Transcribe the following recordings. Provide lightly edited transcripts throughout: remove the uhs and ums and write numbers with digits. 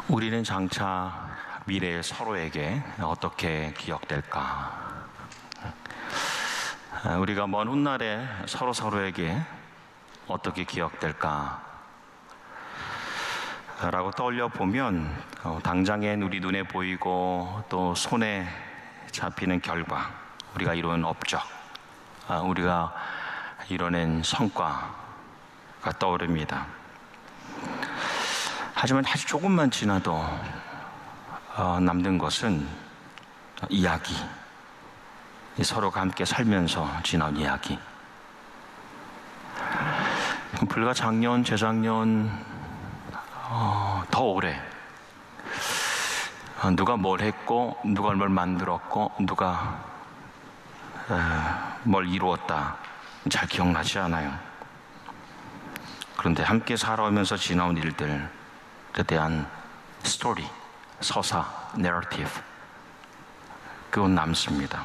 우리는 장차 미래의 서로에게 어떻게 기억될까? 우리가 먼 훗날에 서로에게 어떻게 기억될까? 라고 떠올려 보면 당장엔 우리 눈에 보이고 또 손에 잡히는 결과, 우리가 이룬 업적, 우리가 이뤄낸 성과가 떠오릅니다. 하지만 아주 조금만 지나도 남는 것은 이야기, 서로가 함께 살면서 지나온 이야기. 불과 작년, 재작년, 더 오래 누가 뭘 했고, 누가 뭘 만들었고, 누가 뭘 이루었다 잘 기억나지 않아요. 그런데 함께 살아오면서 지나온 일들에 대한 스토리, 서사, 내러티브, 그건 남습니다.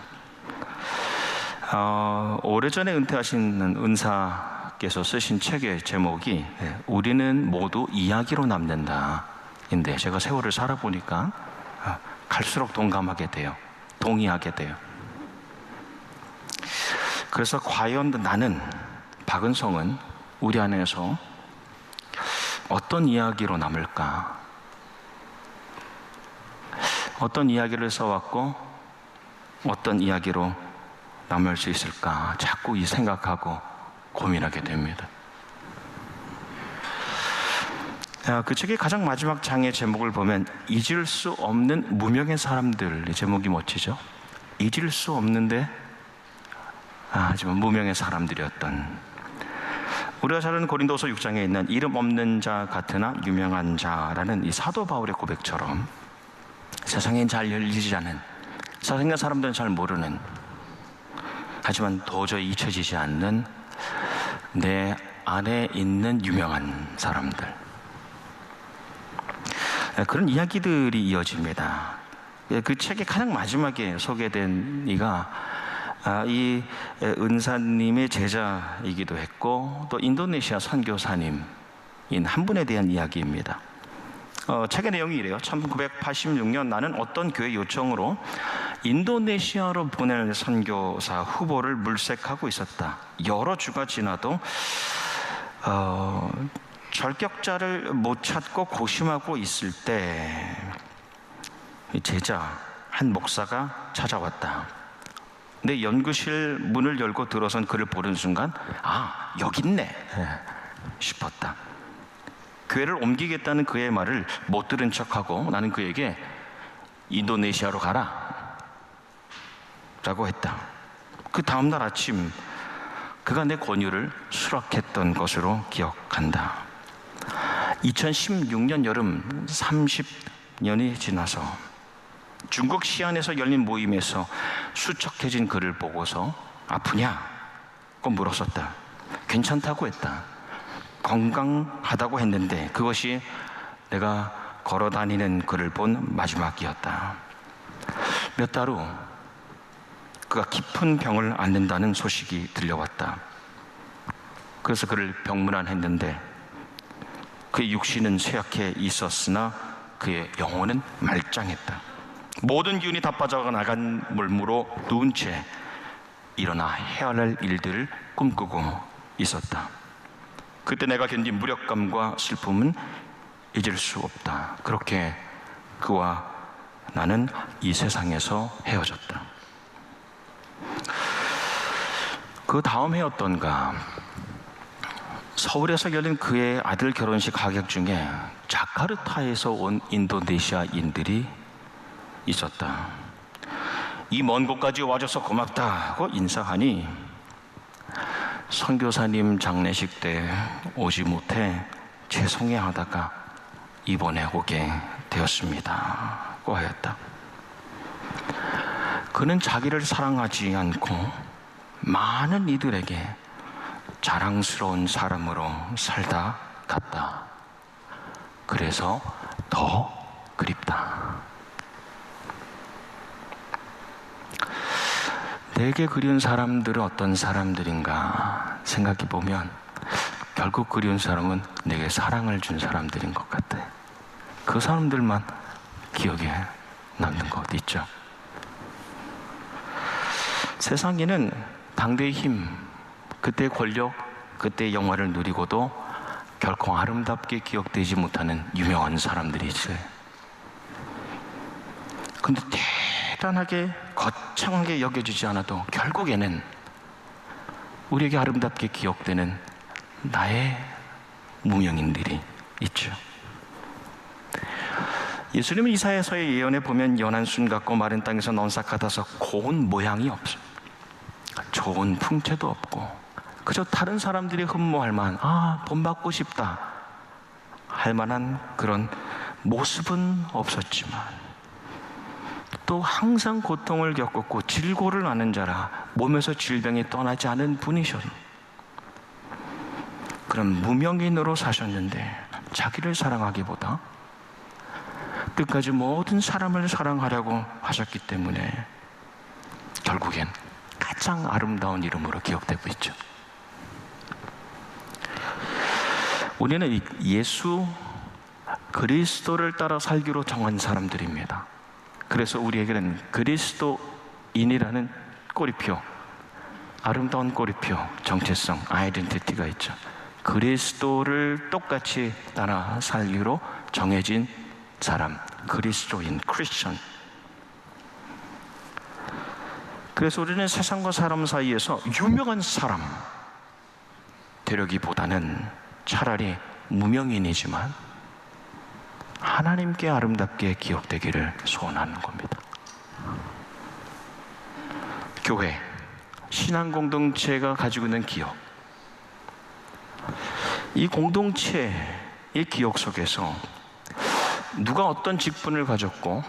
오래전에 은퇴하신 은사께서 쓰신 책의 제목이 우리는 모두 이야기로 남는다인데, 제가 세월을 살아보니까 갈수록 동감하게 돼요. 동의하게 돼요. 그래서 과연 나는, 박은성은 우리 안에서 어떤 이야기로 남을까? 어떤 이야기를 써왔고 어떤 이야기로 남을 수 있을까? 자꾸 이 생각하고 고민하게 됩니다. 그 책의 가장 마지막 장의 제목을 보면 잊을 수 없는 무명의 사람들, 제목이 멋지죠? 잊을 수 없는데 하지만 무명의 사람들이었던, 우리가 잘 아는 고린도서 6장에 있는 이름 없는 자 같으나 유명한 자라는 이 사도 바울의 고백처럼 세상엔 잘 열리지 않은, 세상의 사람들은 잘 모르는, 하지만 도저히 잊혀지지 않는 내 안에 있는 유명한 사람들, 그런 이야기들이 이어집니다. 그 책의 가장 마지막에 소개된 이가 이 은사님의 제자이기도 했고 또 인도네시아 선교사님인 한 분에 대한 이야기입니다. 책의 내용이 이래요. 1986년 나는 어떤 교회 요청으로 인도네시아로 보낼 선교사 후보를 물색하고 있었다. 여러 주가 지나도 절격자를 못 찾고 고심하고 있을 때 제자 한 목사가 찾아왔다. 내 연구실 문을 열고 들어선 그를 보는 순간 여기 있네 싶었다. 교회를 옮기겠다는 그의 말을 못 들은 척하고 나는 그에게 인도네시아로 가라 라고 했다. 그 다음날 아침 그가 내 권유를 수락했던 것으로 기억한다. 2016년 여름, 30년이 지나서 중국 시안에서 열린 모임에서 수척해진 그를 보고서 아프냐고 물었었다. 괜찮다고 했다. 건강하다고 했는데 그것이 내가 걸어다니는 그를 본 마지막이었다. 몇 달 후 그가 깊은 병을 앓는다는 소식이 들려왔다. 그래서 그를 병문안했는데 그의 육신은 쇠약해 있었으나 그의 영혼은 말짱했다. 모든 기운이 다 빠져나간 몸으로 누운 채 일어나 해야 할 일들을 꿈꾸고 있었다. 그때 내가 견딘 무력감과 슬픔은 잊을 수 없다. 그렇게 그와 나는 이 세상에서 헤어졌다. 그 다음 해였던가 서울에서 열린 그의 아들 결혼식 하객 중에 자카르타에서 온 인도네시아인들이 있었다. 이 먼 곳까지 와줘서 고맙다고 인사하니 선교사님 장례식 때 오지 못해 죄송해하다가 이번에 오게 되었습니다고 하였다. 그는 자기를 사랑하지 않고 많은 이들에게 자랑스러운 사람으로 살다 갔다. 그래서 더 그립다. 내게 그리운 사람들은 어떤 사람들인가 생각해 보면 결국 그리운 사람은 내게 사랑을 준 사람들인 것 같아. 그 사람들만 기억에 남는 것 있죠. 세상에는 당대의 힘, 그때의 권력, 그때의 영화를 누리고도 결코 아름답게 기억되지 못하는 유명한 사람들이 있어요. 근데 대단하게 거창하게 여겨지지 않아도 결국에는 우리에게 아름답게 기억되는 나의 무명인들이 있죠. 예수님은 이사야서의 예언에 보면 연한 순 같고 마른 땅에서 넌삭 같아서 고운 모양이 없어요. 좋은 풍채도 없고 그저 다른 사람들이 흠모할 만한 본받고 싶다 할 만한 그런 모습은 없었지만 또 항상 고통을 겪었고 질고를 아는 자라 몸에서 질병이 떠나지 않은 분이셨. 그런 무명인으로 사셨는데 자기를 사랑하기보다 끝까지 모든 사람을 사랑하려고 하셨기 때문에 결국엔 가장 아름다운 이름으로 기억되고 있죠. 우리는 예수 그리스도를 따라 살기로 정한 사람들입니다. 그래서 우리에게는 그리스도인이라는 꼬리표, 아름다운 꼬리표, 정체성, 아이덴티티가 있죠. 그리스도를 똑같이 따라 살기로 정해진 사람, 그리스도인, 크리스천. 그래서 우리는 세상과 사람 사이에서 유명한 사람 되려기보다는 차라리 무명인이지만 하나님께 아름답게 기억되기를 소원하는 겁니다. 교회, 신앙 공동체가 가지고 있는 기억, 이 공동체의 기억 속에서 누가 어떤 직분을 가졌고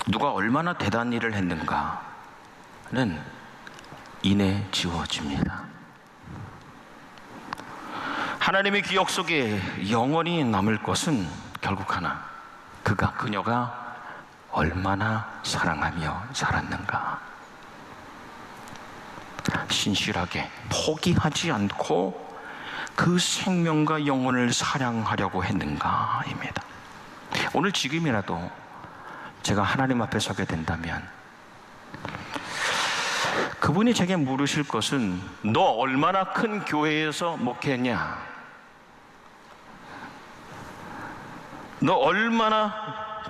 누가 얼마나 대단한 일을 했는가는 이내 지워집니다. 하나님의 기억 속에 영원히 남을 것은 결국 하나, 그녀가 얼마나 사랑하며 살았는가, 신실하게 포기하지 않고 그 생명과 영혼을 사랑하려고 했는가입니다. 오늘 지금이라도 제가 하나님 앞에 서게 된다면 그분이 제게 물으실 것은 너 얼마나 큰 교회에서 목회했냐? 너 얼마나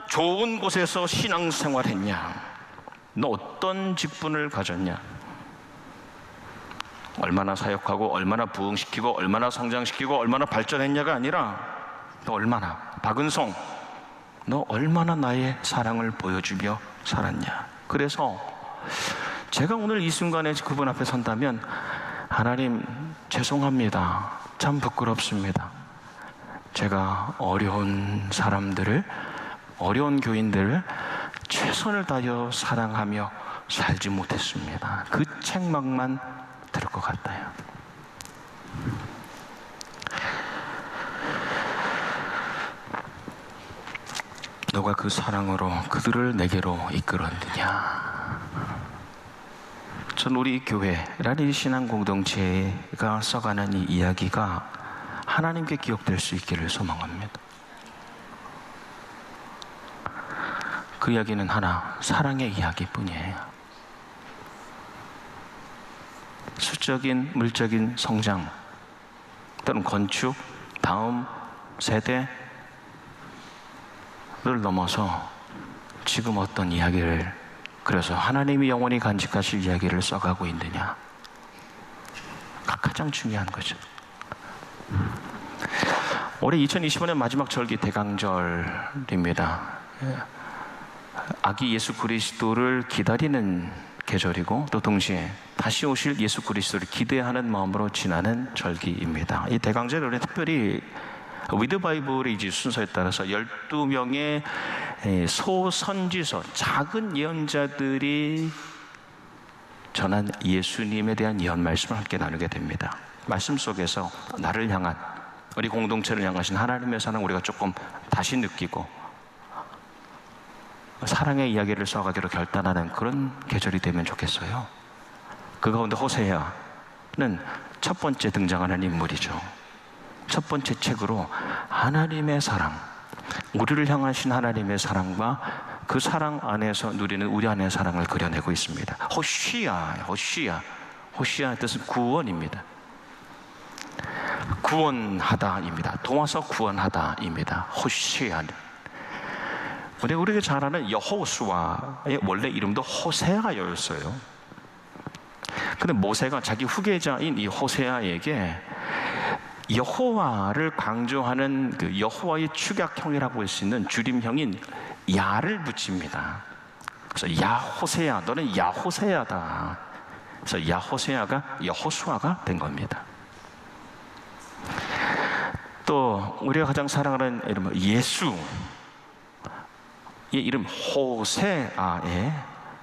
좋은 곳에서 신앙생활 했냐? 너 어떤 직분을 가졌냐? 얼마나 사역하고 얼마나 부흥시키고 얼마나 성장시키고 얼마나 발전했냐가 아니라 너 얼마나, 박은성 너 얼마나 나의 사랑을 보여주며 살았냐? 그래서 제가 오늘 이 순간에 그분 앞에 선다면 하나님 죄송합니다. 참 부끄럽습니다. 제가 어려운 사람들을, 어려운 교인들을 최선을 다하여 사랑하며 살지 못했습니다. 그 책망만 들을 것 같아요. 너가 그 사랑으로 그들을 내게로 이끌었느냐? 전 우리 교회라는 이 신앙 공동체가 써가는 이 이야기가 하나님께 기억될 수 있기를 소망합니다. 그 이야기는 하나, 사랑의 이야기뿐이에요. 수적인, 물적인 성장 또는 건축, 다음 세대를 넘어서 지금 어떤 이야기를, 그래서 하나님이 영원히 간직하실 이야기를 써가고 있느냐가 가장 중요한 거죠. 올해 2025년 마지막 절기 대강절입니다. 아기 예수 그리스도를 기다리는 계절이고 또 동시에 다시 오실 예수 그리스도를 기대하는 마음으로 지나는 절기입니다. 이 대강절은 특별히 위드 바이블의 이제 순서에 따라서 12명의 소선지서, 작은 예언자들이 전한 예수님에 대한 예언 말씀을 함께 나누게 됩니다. 말씀 속에서 나를 향한, 우리 공동체를 향하신 하나님의 사랑 우리가 조금 다시 느끼고 사랑의 이야기를 써가기로 결단하는 그런 계절이 되면 좋겠어요. 그 가운데 호세아는 첫 번째 등장하는 인물이죠. 첫 번째 책으로 하나님의 사랑, 우리를 향하신 하나님의 사랑과 그 사랑 안에서 누리는 우리 안의 사랑을 그려내고 있습니다. 호시아의 뜻은 구원입니다. 구원하다입니다. 동화서 구원하다입니다. 호시아. 우리가 잘 아는 여호수아의 원래 이름도 호세아였어요. 근데 모세가 자기 후계자인 이 호세아에게 여호와를 강조하는 그 여호와의 축약형이라고 할 수 있는 줄임형인 야를 붙입니다. 그래서 야 호세야, 너는 야 호세야다. 그래서 야 호세야가 여호수아가 된 겁니다. 또 우리가 가장 사랑하는 이름 예수, 이 이름 호세아에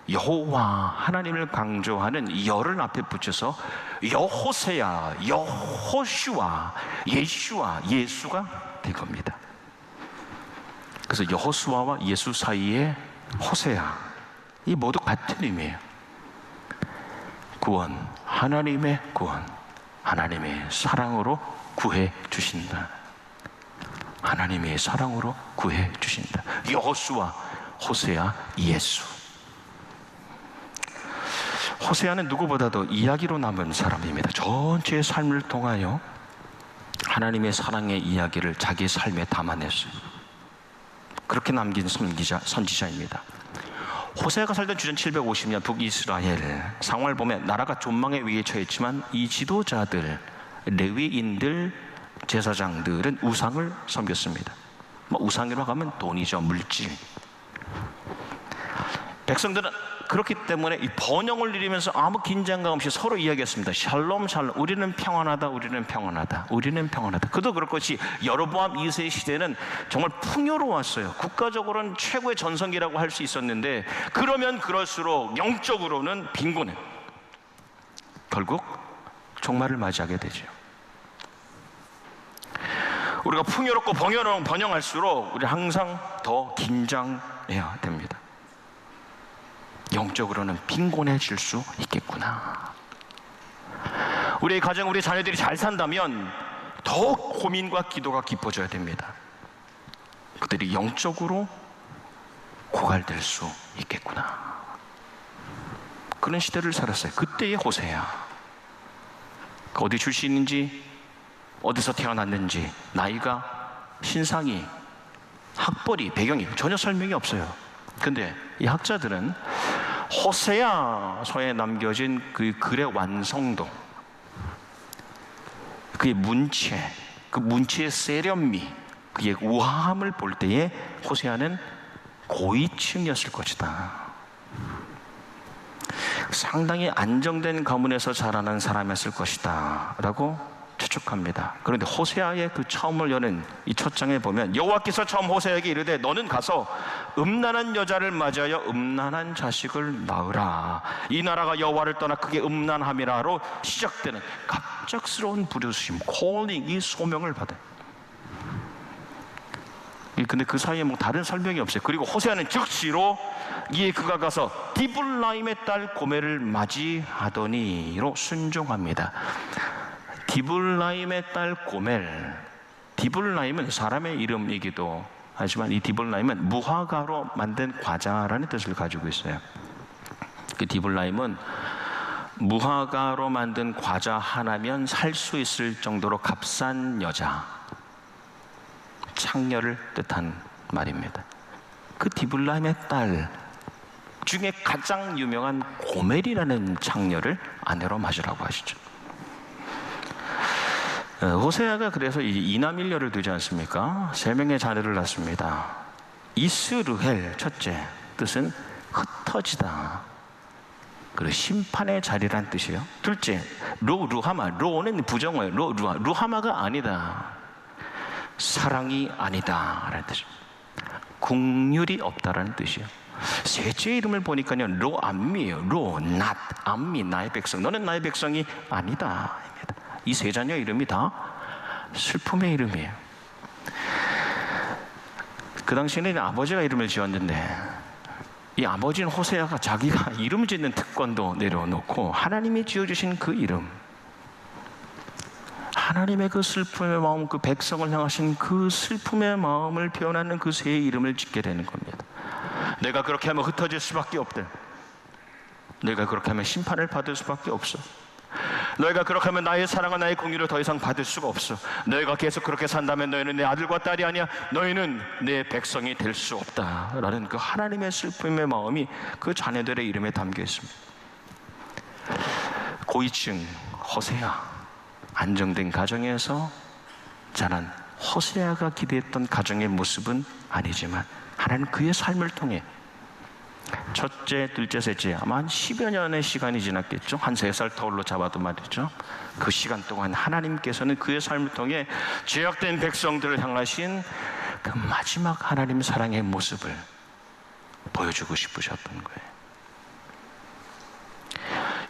여호와 하나님을 강조하는 여를 앞에 붙여서 여호세야, 여호슈아, 예수가 된 겁니다. 그래서 여호수아와 예수 사이에 호세아, 이 모두 같은 의미예요. 구원, 하나님의 구원, 하나님의 사랑으로 구해 주신다. 하나님의 사랑으로 구해 주신다. 여호수아, 호세아, 예수. 호세아는 누구보다도 이야기로 남은 사람입니다. 전체의 삶을 통하여 하나님의 사랑의 이야기를 자기 삶에 담아냈어요. 그렇게 남긴 선지자입니다. 호세아가 살던 주전 750년 북이스라엘 상황을 보면 나라가 존망의 위에 처했지만 이 지도자들, 레위인들, 제사장들은 우상을 섬겼습니다. 우상이라고 하면 돈이죠, 물질. 백성들은 그렇기 때문에 이 번영을 누리면서 아무 긴장감 없이 서로 이야기했습니다. 샬롬 샬롬, 우리는 평안하다, 우리는 평안하다, 우리는 평안하다. 그도 그럴 것이 여로보암 2세 시대는 정말 풍요로웠어요. 국가적으로는 최고의 전성기라고 할 수 있었는데 그러면 그럴수록 영적으로는 빈곤해. 결국 종말을 맞이하게 되죠. 우리가 풍요롭고 번영할수록 우리 항상 더 긴장해야 됩니다. 영적으로는 빈곤해질 수 있겠구나. 우리의 가정, 우리 자녀들이 잘 산다면 더욱 고민과 기도가 깊어져야 됩니다. 그들이 영적으로 고갈될 수 있겠구나. 그런 시대를 살았어요. 그때의 호세야. 어디 출신인지, 어디서 태어났는지, 나이가, 신상이, 학벌이, 배경이 전혀 설명이 없어요. 근데 이 학자들은 호세아서에 남겨진 그 글의 완성도, 그의 문체, 그 문체의 세련미, 그의 우아함을 볼 때에 호세아는 고위층이었을 것이다. 상당히 안정된 가문에서 자라난 사람이었을 것이다 라고 추측합니다. 그런데 호세아의 그 처음을 여는 이 첫 장에 보면 여호와께서 처음 호세아에게 이르되 너는 가서 음란한 여자를 맞이하여 음란한 자식을 낳으라. 이 나라가 여호와를 떠나 크게 음란함이라로 시작되는 갑작스러운 부르심, 콜링, 이 소명을 받아요. 근데 그 사이에 다른 설명이 없어요. 그리고 호세아는 즉시로 이에 그가 가서 디블라임의 딸 고멜을 맞이하더니로 순종합니다. 디블라임의 딸 고멜. 디블라임은 사람의 이름이기도 하지만 이 디블라임은 무화과로 만든 과자라는 뜻을 가지고 있어요. 그 디블라임은 무화과로 만든 과자 하나면 살 수 있을 정도로 값싼 여자, 창녀를 뜻한 말입니다. 그 디블라임의 딸 중에 가장 유명한 고멜이라는 창녀를 아내로 맞으라고 하시죠. 호세아가 그래서 이남일녀를 두지 않습니까? 3명의 자녀를 낳습니다. 이스르헬 첫째 뜻은 흩어지다, 그리고 심판의 자리란 뜻이에요. 둘째 루하마, 로는 부정어예요. 루하마가 아니다, 사랑이 아니다 라는 뜻입니다. 국률이 없다라는 뜻이에요. 셋째 이름을 보니까요, 로암미예요. 낫, 암미, 나의 백성, 너는 나의 백성이 아니다. 이 세 자녀 이름이 다 슬픔의 이름이에요. 그 당시에는 아버지가 이름을 지었는데 이 아버지는 호세아가 자기가 이름 짓는 특권도 내려놓고 하나님이 지어주신 그 이름, 하나님의 그 슬픔의 마음, 그 백성을 향하신 그 슬픔의 마음을 표현하는 그 새의 이름을 짓게 되는 겁니다. 내가 그렇게 하면 흩어질 수밖에 없대. 내가 그렇게 하면 심판을 받을 수밖에 없어. 너희가 그렇게 하면 나의 사랑과 나의 공유를 더 이상 받을 수가 없어. 너희가 계속 그렇게 산다면 너희는 내 아들과 딸이 아니야. 너희는 내 백성이 될 수 없다 라는 그 하나님의 슬픔의 마음이 그 자녀들의 이름에 담겨 있습니다. 고위층 호세아, 안정된 가정에서 자란 호세아가 기대했던 가정의 모습은 아니지만 하나님 그의 삶을 통해 첫째, 둘째, 셋째 아마 한 10여 년의 시간이 지났겠죠. 한 3살 터울로 잡아도 말이죠. 그 시간 동안 하나님께서는 그의 삶을 통해 죄악된 백성들을 향하신 그 마지막 하나님 사랑의 모습을 보여주고 싶으셨던 거예요.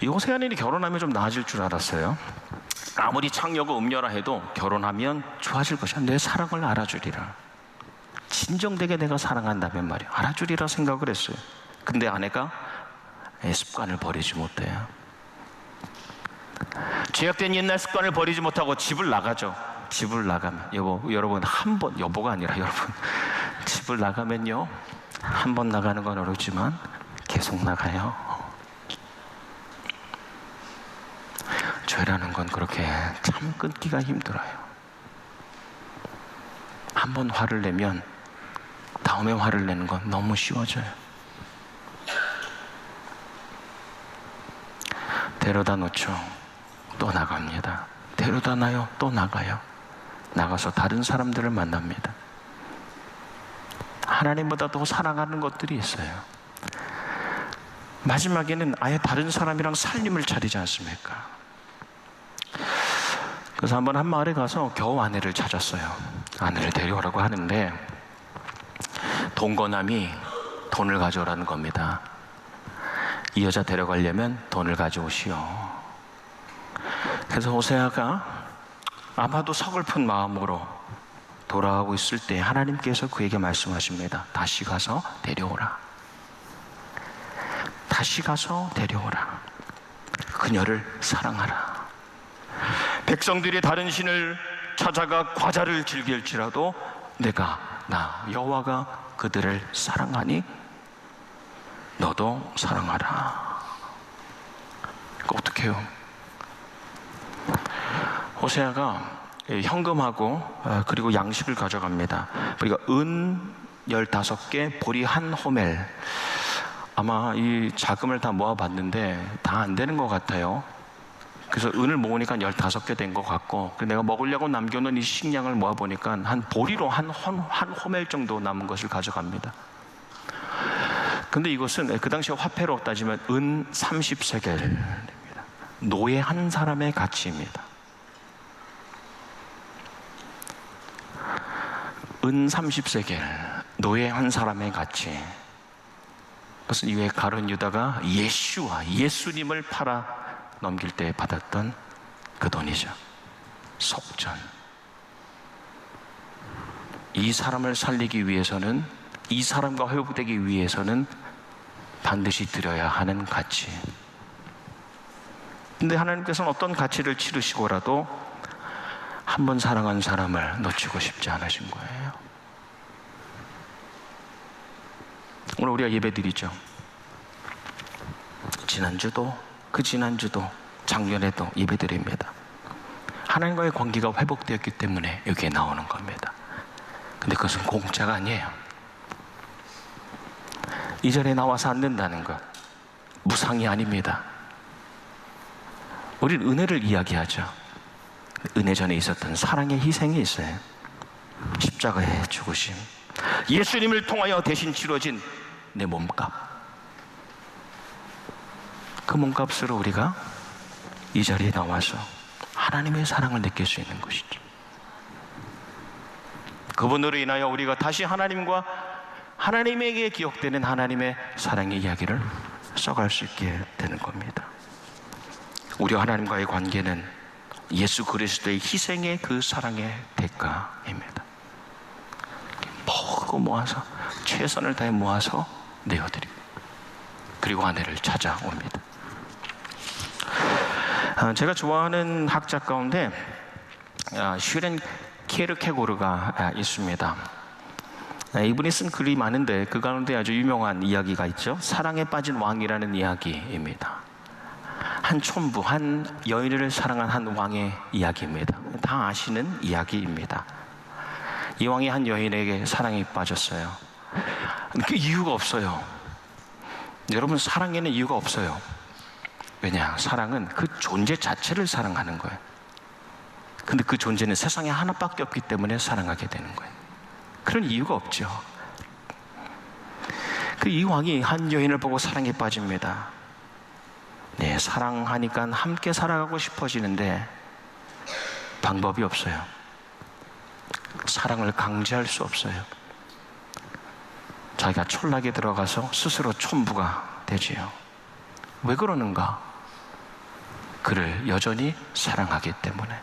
이 호세아는 결혼하면 좀 나아질 줄 알았어요. 아무리 창녀고 음녀라 해도 결혼하면 좋아질 것이야. 내 사랑을 알아주리라. 진정되게 내가 사랑한다면 말이야 알아주리라 생각을 했어요. 근데 아내가 습관을 버리지 못해요. 죄악된 옛날 습관을 버리지 못하고 집을 나가죠. 집을 나가면 여러분 한 번, 여보가 아니라 여러분 집을 나가면요 한 번 나가는 건 어렵지만 계속 나가요. 죄라는 건 그렇게 참 끊기가 힘들어요. 한 번 화를 내면 다음에 화를 내는 건 너무 쉬워져요. 데려다 놓죠. 또 나갑니다. 데려다 놔요. 또 나가요. 나가서 다른 사람들을 만납니다. 하나님보다 더 사랑하는 것들이 있어요. 마지막에는 아예 다른 사람이랑 살림을 차리지 않습니까? 그래서 한번 한 마을에 가서 겨우 아내를 찾았어요. 아내를 데려오라고 하는데 동거남이 돈을 가져오라는 겁니다. 이 여자 데려가려면 돈을 가져오시오. 그래서 호세아가 아마도 서글픈 마음으로 돌아가고 있을 때 하나님께서 그에게 말씀하십니다. 다시 가서 데려오라. 다시 가서 데려오라. 그녀를 사랑하라. 백성들이 다른 신을 찾아가 과자를 즐길지라도 내가 나 여호와가 그들을 사랑하니 너도 사랑하라. 어떻게 해요? 호세아가 현금하고 그리고 양식을 가져갑니다. 그러니까 은 15개, 보리 1호멜. 아마 이 자금을 다 모아봤는데 다 안 되는 것 같아요. 그래서 은을 모으니까 15개 된 것 같고, 내가 먹으려고 남겨놓은 이 식량을 모아보니까 한 보리로 한 호멜 정도 남은 것을 가져갑니다. 근데 이것은 그 당시 화폐로 따지면 은 30세겔입니다. 노예 한 사람의 가치입니다. 은 30세겔, 노예 한 사람의 가치. 그것은 이후에 가룟 유다가 예수님을 팔아 넘길 때 받았던 그 돈이죠. 속전. 이 사람을 살리기 위해서는, 이 사람과 회복되기 위해서는 반드시 드려야 하는 가치. 근데 하나님께서는 어떤 가치를 치르시고라도 한 번 사랑한 사람을 놓치고 싶지 않으신 거예요. 오늘 우리가 예배드리죠. 지난주도, 그 지난주도, 작년에도 예배드립니다. 하나님과의 관계가 회복되었기 때문에 여기에 나오는 겁니다. 근데 그것은 공짜가 아니에요. 이 자리에 나와서 앉는다는 것, 무상이 아닙니다. 우리는 은혜를 이야기하죠. 은혜 전에 있었던 사랑의 희생이 있어요. 십자가의 죽으심, 예수님을 통하여 대신 치러진 내 몸값. 그 몸값으로 우리가 이 자리에 나와서 하나님의 사랑을 느낄 수 있는 것이죠. 그분으로 인하여 우리가 다시 하나님과 하나님에게 기억되는 하나님의 사랑의 이야기를 써갈 수 있게 되는 겁니다. 우리와 하나님과의 관계는 예수 그리스도의 희생의 그 사랑의 대가입니다. 모아서 최선을 다해 모아서 내어드리고, 그리고 아내를 찾아옵니다. 제가 좋아하는 학자 가운데 슈렌 키에르케고르가 있습니다. 이분이 쓴 글이 많은데 그 가운데 아주 유명한 이야기가 있죠. 사랑에 빠진 왕이라는 이야기입니다. 한 촌부, 한 여인을 사랑한 한 왕의 이야기입니다. 다 아시는 이야기입니다. 이 왕이 한 여인에게 사랑에 빠졌어요. 그 이유가 없어요. 여러분, 사랑에는 이유가 없어요. 왜냐? 사랑은 그 존재 자체를 사랑하는 거예요. 근데 그 존재는 세상에 하나밖에 없기 때문에 사랑하게 되는 거예요. 그런 이유가 없죠. 이 왕이 한 여인을 보고 사랑에 빠집니다. 네, 사랑하니까 함께 살아가고 싶어지는데 방법이 없어요. 사랑을 강제할 수 없어요. 자기가 촌락에 들어가서 스스로 촌부가 되지요. 왜 그러는가? 그를 여전히 사랑하기 때문에,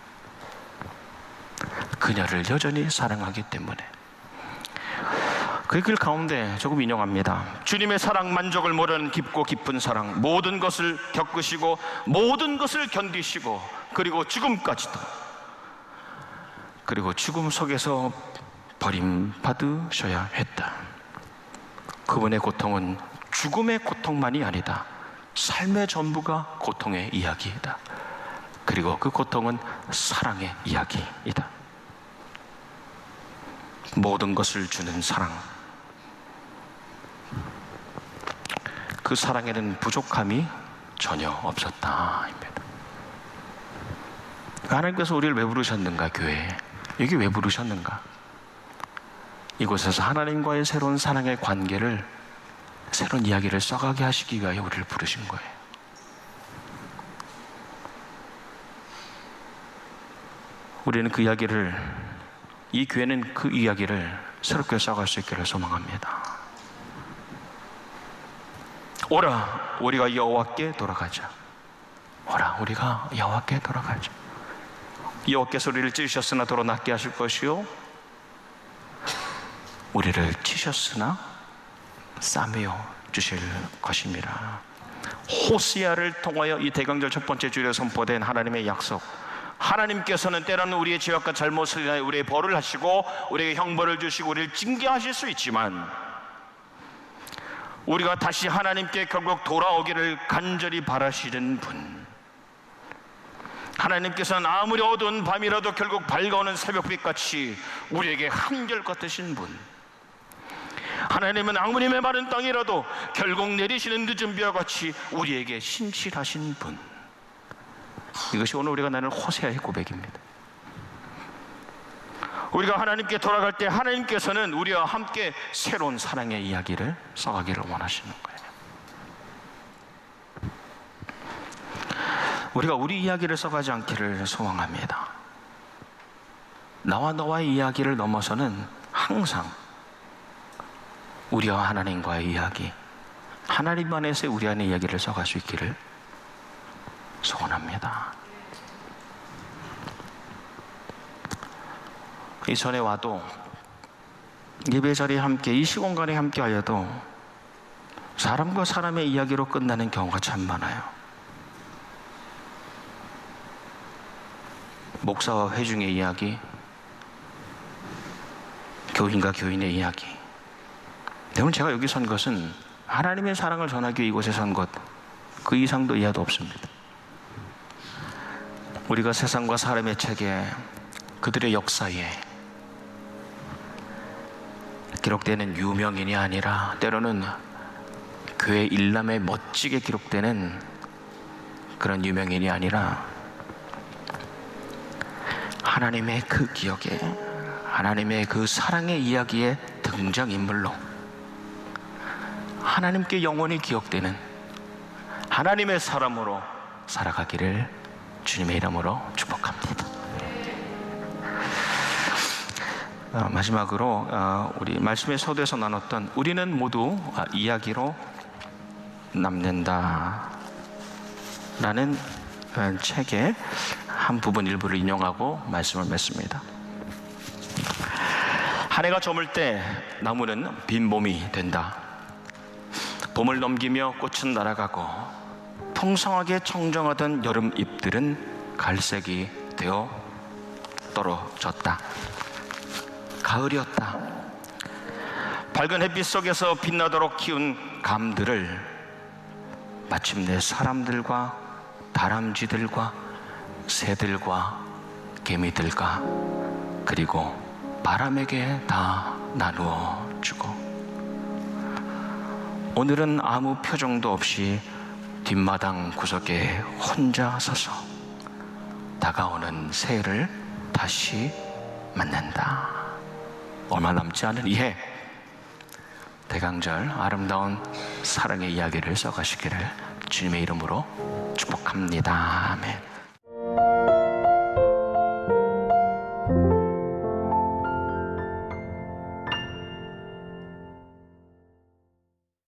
그녀를 여전히 사랑하기 때문에. 그 글 가운데 조금 인용합니다. 주님의 사랑, 만족을 모르는 깊고 깊은 사랑, 모든 것을 겪으시고 모든 것을 견디시고 그리고 죽음까지도, 그리고 죽음 속에서 버림받으셔야 했다. 그분의 고통은 죽음의 고통만이 아니다. 삶의 전부가 고통의 이야기이다. 그리고 그 고통은 사랑의 이야기이다. 모든 것을 주는 사랑, 그 사랑에는 부족함이 전혀 없었다. 하나님께서 우리를 왜 부르셨는가? 교회에 여기 왜 부르셨는가? 이곳에서 하나님과의 새로운 사랑의 관계를, 새로운 이야기를 써가게 하시기 위하여 우리를 부르신 거예요. 우리는 그 이야기를, 이 교회는 그 이야기를 새롭게 써갈 수 있기를 소망합니다. 오라, 우리가 여호와께 돌아가자. 오라, 우리가 여호와께 돌아가자. 여호와께서 우리를 찢으셨으나 도로 낫게 하실 것이요, 우리를 치셨으나 싸매어 주실 것입니다. 호시아를 통하여 이 대강절 첫 번째 주일에 선포된 하나님의 약속, 하나님께서는 때로는 우리의 죄악과 잘못을 인하여 우리의 벌을 하시고 우리에게 형벌을 주시고 우리를 징계하실 수 있지만, 우리가 다시 하나님께 결국 돌아오기를 간절히 바라시는 분, 하나님께서는 아무리 어두운 밤이라도 결국 밝아오는 새벽빛같이 우리에게 한결같으신 분, 하나님은 아무리 메마른 땅이라도 결국 내리시는 늦은 비와 같이 우리에게 신실하신 분, 이것이 오늘 우리가 나눌 호세아의 고백입니다. 우리가 하나님께 돌아갈 때 하나님께서는 우리와 함께 새로운 사랑의 이야기를 써가기를 원하시는 거예요. 우리가 우리 이야기를 써가지 않기를 소망합니다. 나와 너와의 이야기를 넘어서는 항상 우리와 하나님과의 이야기, 하나님 안에서 우리 안의 이야기를 써갈 수 있기를 소원합니다. 이 전에 와도, 예배 자리에 함께, 이 시공간에 함께 하여도 사람과 사람의 이야기로 끝나는 경우가 참 많아요. 목사와 회중의 이야기, 교인과 교인의 이야기. 여러분, 제가 여기 선 것은 하나님의 사랑을 전하기 위해 이곳에 선 것, 그 이상도 이하도 없습니다. 우리가 세상과 사람의 책에, 그들의 역사에 기록되는 유명인이 아니라 때로는 교회 일남에 멋지게 기록되는 그런 유명인이 아니라 하나님의 그 기억에, 하나님의 그 사랑의 이야기의 등장인물로 하나님께 영원히 기억되는 하나님의 사람으로 살아가기를 주님의 이름으로 축복합니다. 마지막으로 우리 말씀의 서두에서 나눴던 우리는 모두 이야기로 남는다 라는 책의 한 부분 일부를 인용하고 말씀을 맺습니다. 한 해가 저물 때 나무는 빈 봄이 된다. 봄을 넘기며 꽃은 날아가고 풍성하게 청정하던 여름 잎들은 갈색이 되어 떨어졌다. 가을이었다. 밝은 햇빛 속에서 빛나도록 키운 감들을 마침내 사람들과 다람쥐들과 새들과 개미들과 그리고 바람에게 다 나누어 주고, 오늘은 아무 표정도 없이 뒷마당 구석에 혼자 서서 다가오는 새해를 다시 만난다. 얼마 남지 않은 이해, 대강절 아름다운 사랑의 이야기를 써가시기를 주님의 이름으로 축복합니다. 아멘.